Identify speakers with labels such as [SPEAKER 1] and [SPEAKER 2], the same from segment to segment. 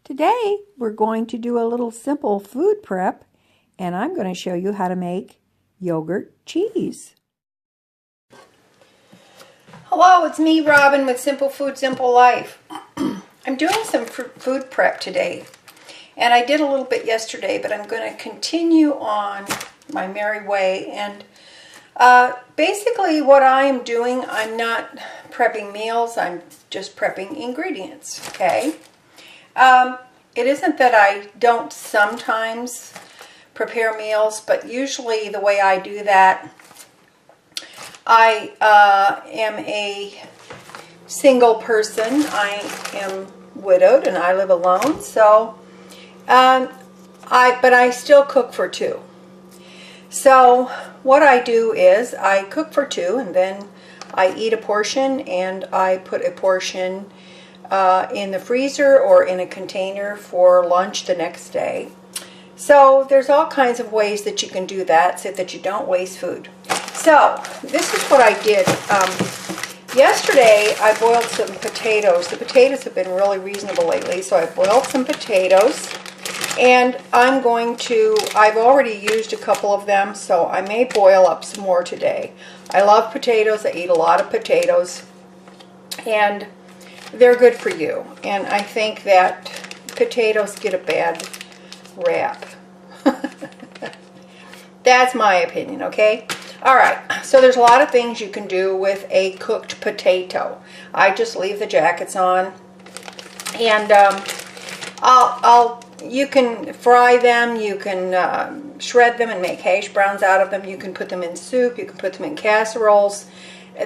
[SPEAKER 1] Today we're going to do a little simple food prep, and I'm going to show you how to make yogurt cheese.
[SPEAKER 2] Hello, it's me, Robin, with Simple Food, Simple Life. I'm doing some food prep today, and I did a little bit yesterday, but I'm going to continue on my merry way. And basically what I am doing, I'm not prepping meals, I'm just prepping ingredients, okay? It isn't that I don't sometimes prepare meals, but usually the way I do that, I am a single person. I am widowed and I live alone, so but I still cook for two. So what I do is I cook for two, and then I eat a portion, and I put a portion in the freezer or in a container for lunch the next day. So there's all kinds of ways that you can do that so that you don't waste food. So this is what I did. Yesterday I boiled some potatoes. The potatoes have been really reasonable lately, so I boiled some potatoes, and I've already used a couple of them, so I may boil up some more today. I love potatoes. I eat a lot of potatoes, and they're good for you. And I think that potatoes get a bad rap. That's my opinion, okay? All right, so there's a lot of things you can do with a cooked potato. I just leave the jackets on, and you can fry them, you can shred them and make hash browns out of them, you can put them in soup, you can put them in casseroles.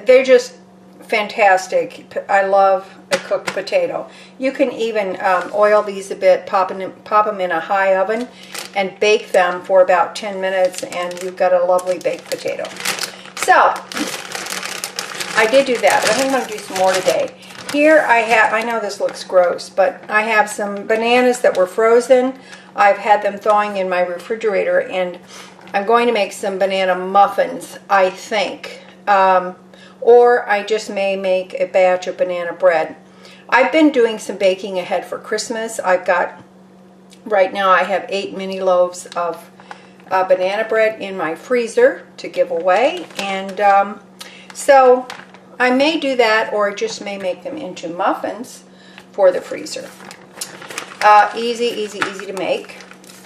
[SPEAKER 2] They're just fantastic. I love a cooked potato. You can even oil these a bit, pop them in a high oven, and bake them for about 10 minutes, and you've got a lovely baked potato. So I did do that, but I think I'm going to do some more today. Here I know this looks gross, but I have some bananas that were frozen. I've had them thawing in my refrigerator, and I'm going to make some banana muffins, I think. Or I just may make a batch of banana bread. I've been doing some baking ahead for Christmas. Right now I have 8 mini loaves of banana bread in my freezer to give away. And so I may do that, or I just may make them into muffins for the freezer. Easy to make.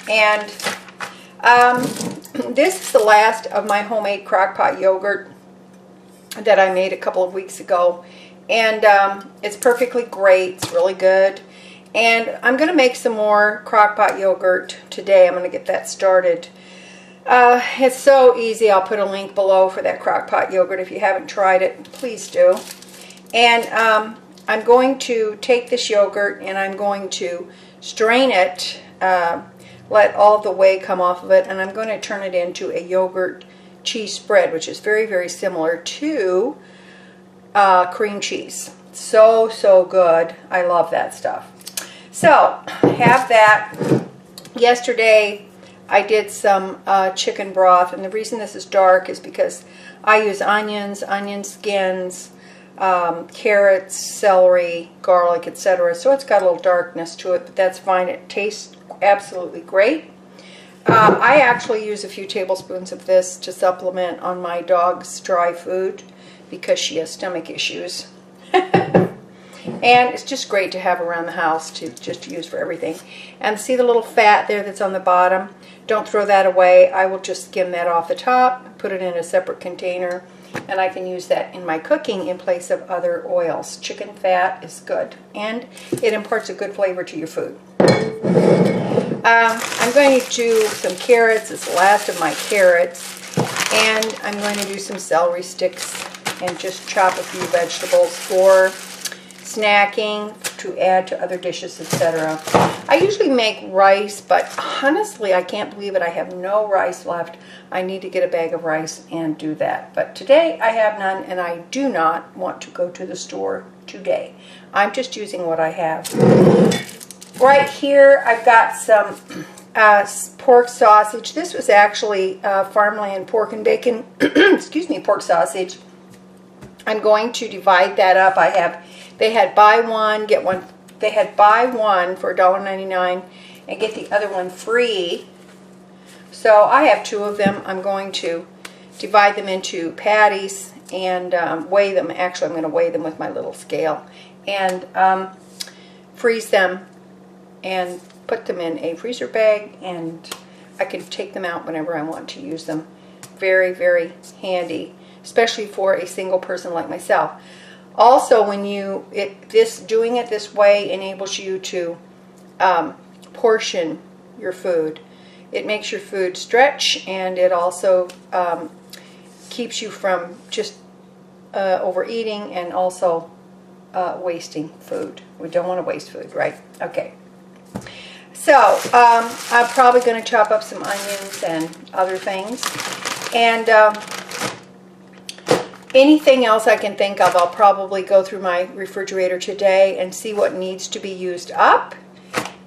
[SPEAKER 2] And this is the last of my homemade crock-pot yogurt that I made a couple of weeks ago, and it's perfectly great. It's really good, and I'm going to make some more crock-pot yogurt today. I'm going to get that started. It's so easy. I'll put a link below for that crock-pot yogurt. If you haven't tried it, please do. And I'm going to take this yogurt and I'm going to strain it, let all the whey come off of it, and I'm going to turn it into a yogurt cheese spread, which is very similar to cream cheese. So good. I love that stuff. So have that. Yesterday I did some chicken broth, and the reason this is dark is because I use onions, onion skins, carrots, celery, garlic, etc. So it's got a little darkness to it, but that's fine. It tastes absolutely great. I actually use a few tablespoons of this to supplement on my dog's dry food because she has stomach issues. And it's just great to have around the house to use for everything. And see the little fat there that's on the bottom? Don't throw that away. I will just skim that off the top, put it in a separate container, and I can use that in my cooking in place of other oils. Chicken fat is good, and it imparts a good flavor to your food. I'm going to do some carrots. It's the last of my carrots. And I'm going to do some celery sticks and just chop a few vegetables for snacking, to add to other dishes, etc. I usually make rice, but honestly, I can't believe it. I have no rice left. I need to get a bag of rice and do that. But today I have none, and I do not want to go to the store today. I'm just using what I have. Right here, I've got some pork sausage. This was actually farmland pork and bacon, excuse me, pork sausage. I'm going to divide that up. They had buy one, get one they had buy one for $1.99 and get the other one free. So I have 2 of them. I'm going to divide them into patties and weigh them. Actually, I'm going to weigh them with my little scale and freeze them and put them in a freezer bag, and I can take them out whenever I want to use them. Very, very handy, especially for a single person like myself. Also, when doing it this way enables you to portion your food. It makes your food stretch, and it also keeps you from just overeating and also wasting food. We don't want to waste food, right? Okay. So I'm probably going to chop up some onions and other things, and anything else I can think of, I'll probably go through my refrigerator today and see what needs to be used up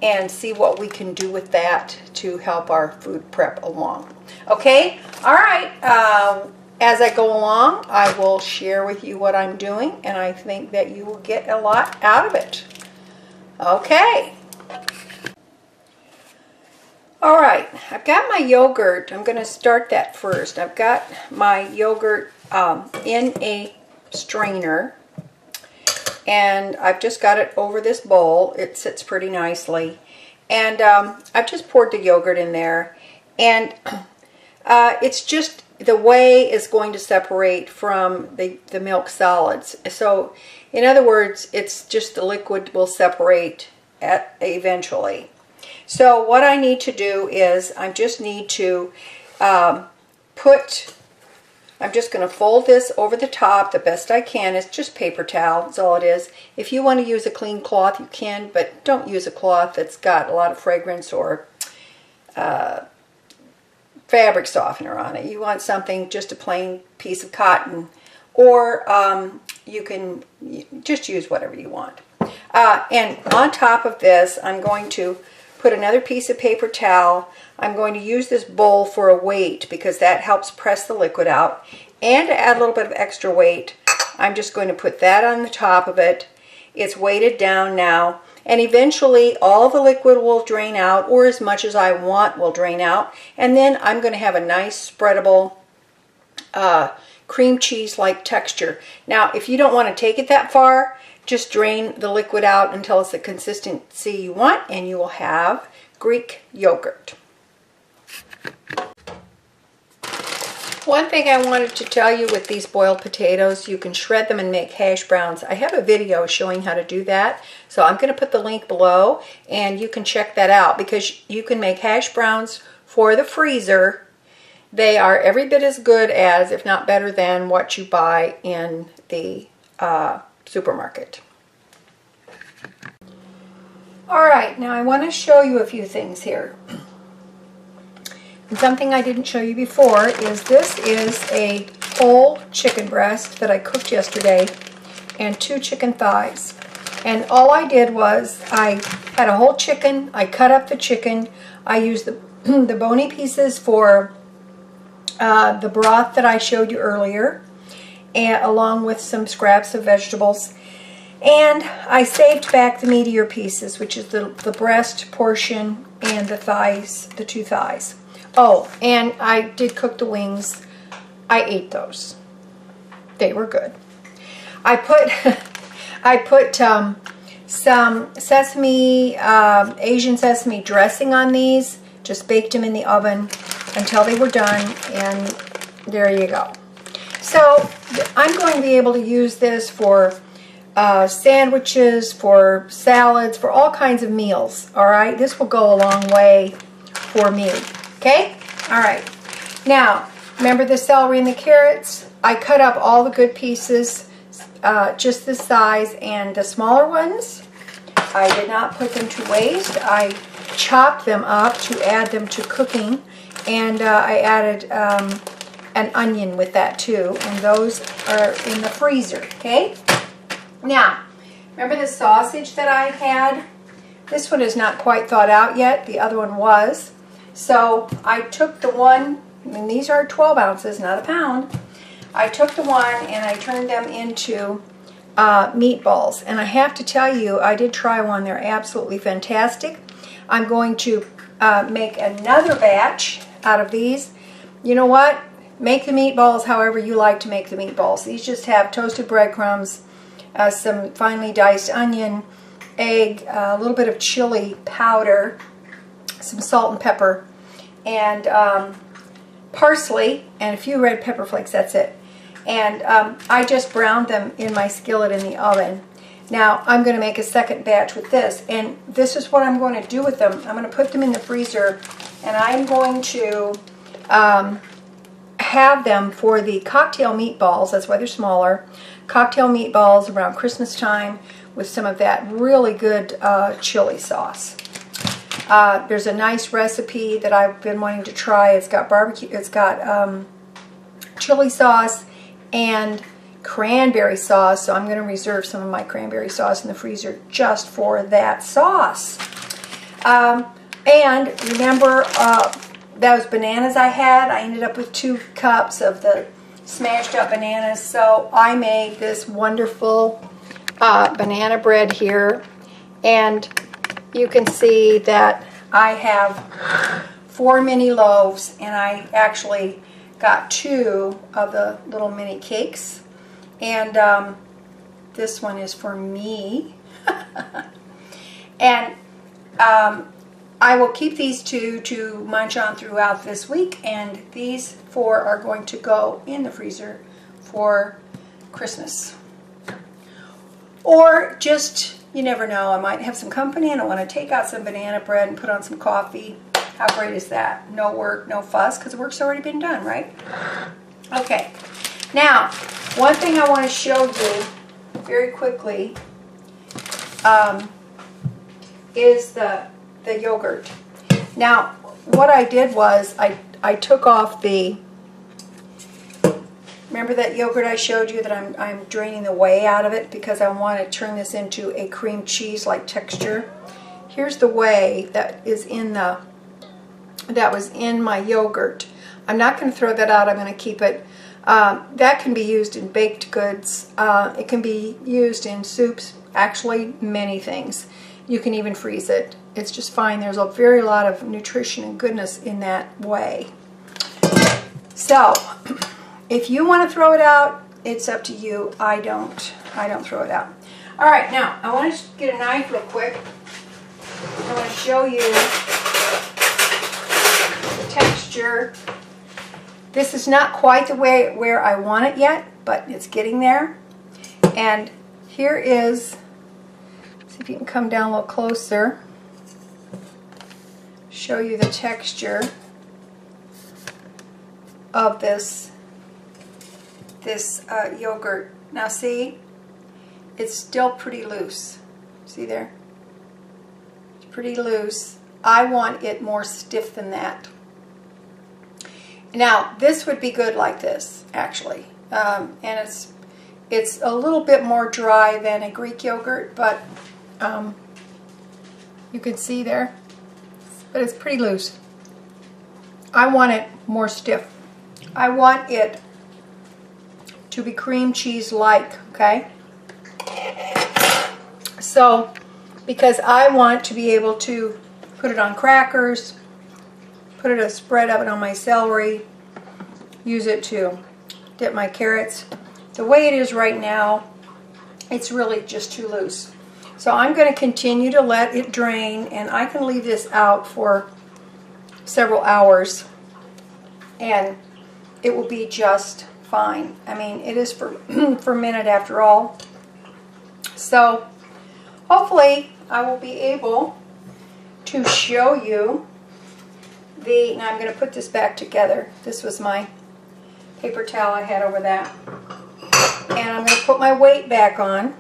[SPEAKER 2] and see what we can do with that to help our food prep along. Okay? All right. As I go along, I will share with you what I'm doing, and I think that you will get a lot out of it. Okay. All right. I've got my yogurt. I'm going to start that first. I've got my yogurt in a strainer, and I've just got it over this bowl. It sits pretty nicely, and I've just poured the yogurt in there, and it's just the whey is going to separate from the milk solids. So in other words, it's just the liquid will separate eventually. So what I need to do is I just need to I'm just going to fold this over the top the best I can. It's just paper towel, that's all it is. If you want to use a clean cloth, you can, but don't use a cloth that's got a lot of fragrance or fabric softener on it. You want something, just a plain piece of cotton, or you can just use whatever you want. And on top of this, I'm going to put another piece of paper towel. I'm going to use this bowl for a weight because that helps press the liquid out. And to add a little bit of extra weight, I'm just going to put that on the top of it. It's weighted down now, and eventually all the liquid will drain out, or as much as I want will drain out. And then I'm going to have a nice spreadable cream cheese-like texture. Now, if you don't want to take it that far, just drain the liquid out until it's the consistency you want, and you will have Greek yogurt. One thing I wanted to tell you with these boiled potatoes, you can shred them and make hash browns. I have a video showing how to do that, so I'm going to put the link below, and you can check that out because you can make hash browns for the freezer. They are every bit as good as, if not better than, what you buy in the supermarket. Alright, now I want to show you a few things here. And something I didn't show you before is this is a whole chicken breast that I cooked yesterday and 2 chicken thighs. And all I did was I had a whole chicken, I cut up the chicken, I used the bony pieces for the broth that I showed you earlier, and along with some scraps of vegetables. And I saved back the meatier pieces, which is the breast portion and the thighs, the 2 thighs. Oh, and I did cook the wings. I ate those. They were good. I put some sesame, Asian sesame dressing on these. Just baked them in the oven until they were done, and there you go. So I'm going to be able to use this for sandwiches, for salads, for all kinds of meals. All right, this will go a long way for me. Okay? All right. Now, remember the celery and the carrots? I cut up all the good pieces, just this size, and the smaller ones, I did not put them to waste. I chopped them up to add them to cooking, and I added an onion with that too, and those are in the freezer, okay? Now, remember the sausage that I had? This one is not quite thawed out yet. The other one was. So I took the one, and these are 12 ounces, not a pound. I took the one and I turned them into meatballs. And I have to tell you, I did try one. They're absolutely fantastic. I'm going to make another batch out of these. You know what? Make the meatballs however you like to make the meatballs. These just have toasted breadcrumbs, some finely diced onion, egg, a little bit of chili powder, some salt and pepper, and parsley, and a few red pepper flakes. That's it. And I just browned them in my skillet in the oven. Now I'm going to make a second batch with this, and this is what I'm going to do with them. I'm going to put them in the freezer, and I'm going to have them for the cocktail meatballs. That's why they're smaller. Cocktail meatballs around Christmas time with some of that really good chili sauce. There's a nice recipe that I've been wanting to try. It's got barbecue. It's got chili sauce and cranberry sauce. So I'm going to reserve some of my cranberry sauce in the freezer just for that sauce. And remember those bananas I had? I ended up with 2 cups of the smashed up bananas. So I made this wonderful banana bread here, and you can see that I have 4 mini loaves, and I actually got 2 of the little mini cakes, and this one is for me. And I will keep these 2 to munch on throughout this week, and these 4 are going to go in the freezer for Christmas. Or just, you never know, I might have some company and I want to take out some banana bread and put on some coffee. How great is that? No work, no fuss, because the work's already been done, right? Okay. Now, one thing I want to show you very quickly is the yogurt. Now, what I did was I took off the, remember that yogurt I showed you that I'm draining the whey out of it because I want to turn this into a cream cheese-like texture. Here's the whey that is in the, that was in my yogurt. I'm not going to throw that out. I'm going to keep it. That can be used in baked goods. It can be used in soups. Actually, many things. You can even freeze it. It's just fine. There's a very lot of nutrition and goodness in that whey. So, if you want to throw it out, it's up to you. I don't throw it out. All right, now I want to get a knife real quick. I want to show you the texture. This is not quite the way where I want it yet, but it's getting there. And here is, see if you can come down a little closer. Show you the texture of this yogurt. Now see, it's still pretty loose. See there? It's pretty loose. I want it more stiff than that. Now this would be good like this, actually, and it's a little bit more dry than a Greek yogurt, but you can see there, but it's pretty loose. I want it more stiff. I want it to be cream cheese-like, okay? So, because I want to be able to put it on crackers, put it a spread of it on my celery, use it to dip my carrots. The way it is right now, it's really just too loose. So I'm going to continue to let it drain, and I can leave this out for several hours, and it will be just fine. I mean, it is fermented after all. So hopefully I will be able to show you the, now I'm going to put this back together. This was my paper towel I had over that. And I'm going to put my weight back on.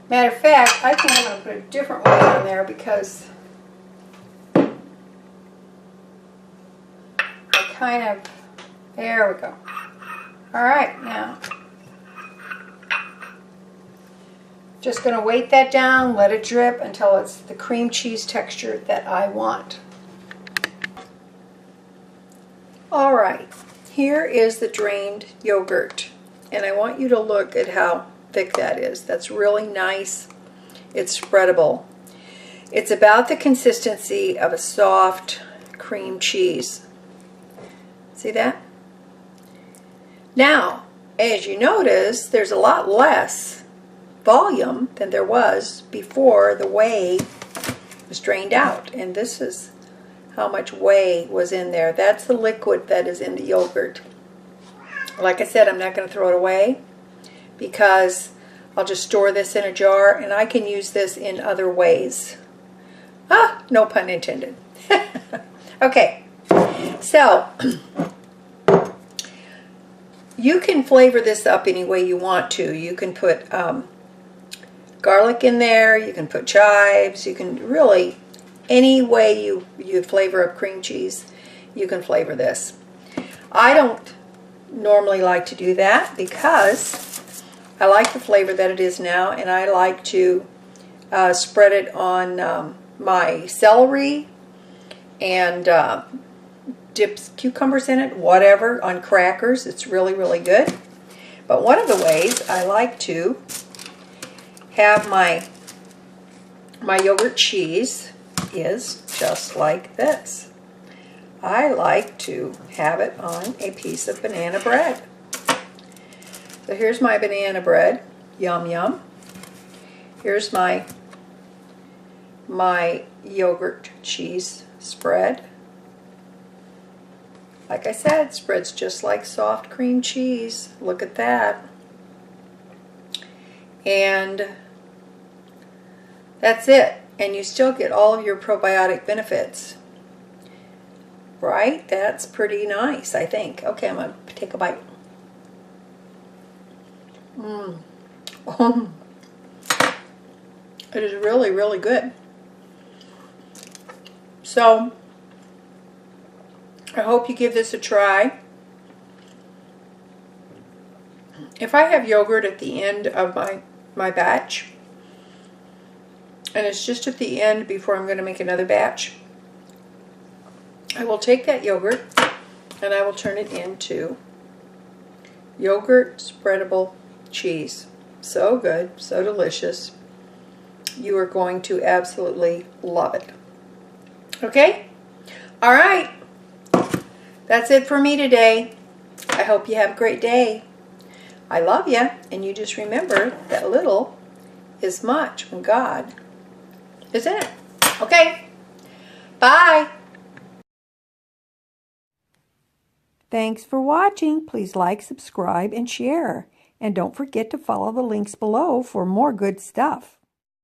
[SPEAKER 2] Matter of fact, I think I'm going to put a different weight on there because I kind of, there we go. Alright, now just going to weight that down, let it drip until it's the cream cheese texture that I want. Alright, here is the drained yogurt. And I want you to look at how thick that is. That's really nice. It's spreadable. It's about the consistency of a soft cream cheese. See that? Now, as you notice, there's a lot less volume than there was before the whey was drained out. And this is how much whey was in there. That's the liquid that is in the yogurt. Like I said, I'm not going to throw it away because I'll just store this in a jar and I can use this in other ways. Ah, no pun intended. Okay, so you can flavor this up any way you want to. You can put garlic in there, you can put chives, you can really, any way you flavor up cream cheese, you can flavor this. I don't normally like to do that because I like the flavor that it is now, and I like to spread it on my celery and dip cucumbers in it, whatever, on crackers. It's really, really good. But one of the ways I like to have my yogurt cheese is just like this. I like to have it on a piece of banana bread. So here's my banana bread. Yum, yum. Here's my yogurt cheese spread. Like I said, it spreads just like soft cream cheese. Look at that. And that's it. And you still get all of your probiotic benefits. Right? That's pretty nice, I think. Okay, I'm going to take a bite. It is really, really good. So, I hope you give this a try. If I have yogurt at the end of my batch, and it's just at the end before I'm going to make another batch, I will take that yogurt and I will turn it into yogurt spreadable cheese. So good, so delicious. You are going to absolutely love it. Okay? All right. That's it for me today. I hope you have a great day. I love you, and you just remember that little is much when God is in it. Okay? Bye.
[SPEAKER 1] Thanks for watching. Please like, subscribe, and share. And don't forget to follow the links below for more good stuff.